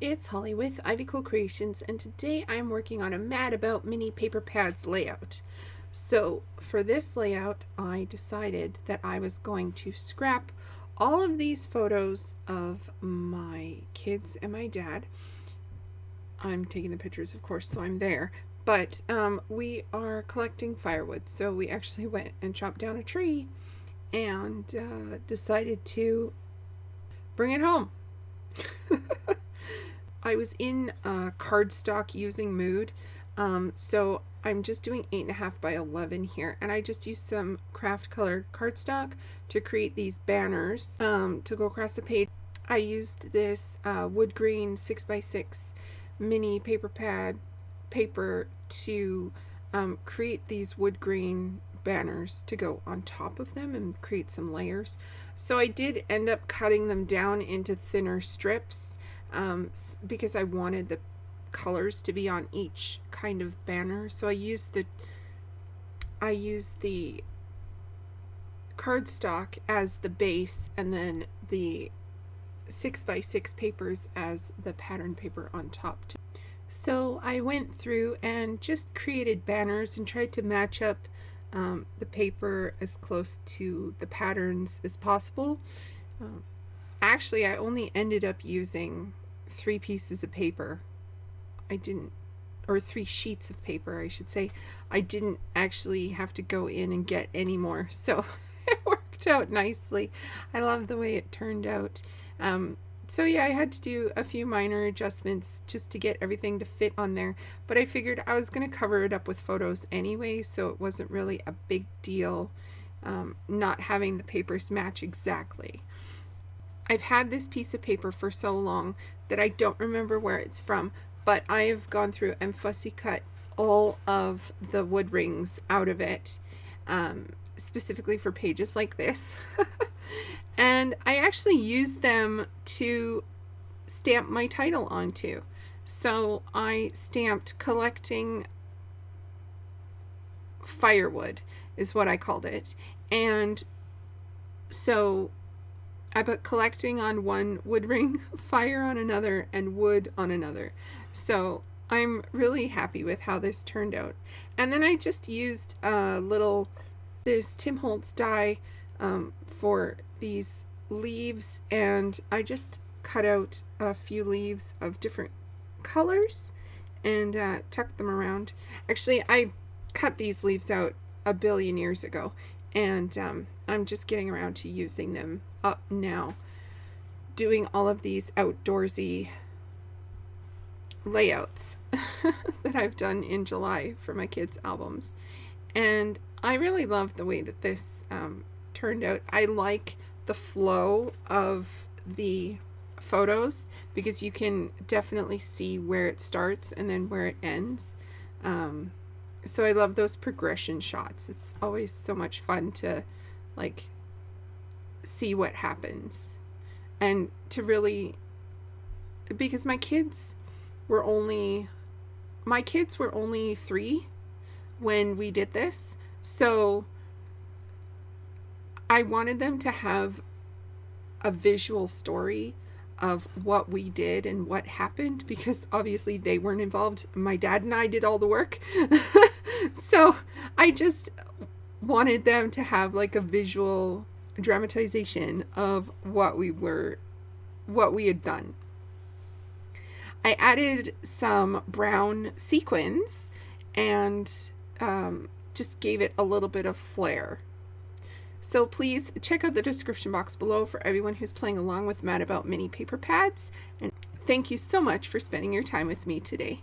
it's Holly with Ivy Cool Creations, and today I'm working on a Mad About Mini Paper Pads layout. So for this layout, I decided that I was going to scrap all of these photos of my kids and my dad. I'm taking the pictures, of course, so I'm there. But we are collecting firewood, so we actually went and chopped down a tree and decided to bring it home. I was in cardstock using mood, so I'm just doing 8.5 by 11 here, and I just used some craft colored cardstock to create these banners to go across the page. I used this wood green 6x6 mini paper pad paper to create these wood green banners to go on top of them and create some layers. So I did end up cutting them down into thinner strips because I wanted the colors to be on each kind of banner. So I used the cardstock as the base, and then the 6x6 papers as the pattern paper on top. So I went through and just created banners and tried to match up the paper as close to the patterns as possible. Actually, I only ended up using 3 pieces of paper. Or 3 sheets of paper, I should say. I didn't actually have to go in and get any more, so it worked out nicely. I love the way it turned out. So yeah, I had to do a few minor adjustments just to get everything to fit on there, but I figured I was going to cover it up with photos anyway, so it wasn't really a big deal not having the papers match exactly. I've had this piece of paper for so long that I don't remember where it's from, but I have gone through and fussy cut all of the wood rings out of it, specifically for pages like this. And I actually used them to stamp my title onto. So I stamped collecting firewood is what I called it. And so I put collecting on one wood ring, fire on another, and wood on another. So I'm really happy with how this turned out. And then I just used this Tim Holtz die for these leaves, and I just cut out a few leaves of different colors and tucked them around. Actually, I cut these leaves out a billion years ago, and I'm just getting around to using them up now, doing all of these outdoorsy layouts that I've done in July for my kids' albums. And I really love the way that this turned out. I like the flow of the photos because you can definitely see where it starts and then where it ends. So I love those progression shots. It's always so much fun to like see what happens, and to really, because my kids were only 3 when we did this, so I wanted them to have a visual story of what we did and what happened, because obviously they weren't involved. My dad and I did all the work. So I just wanted them to have like a visual dramatization of what we had done. I added some brown sequins and just gave it a little bit of flair. So please check out the description box below for everyone who's playing along with Mad About Mini Paper Pads. And thank you so much for spending your time with me today.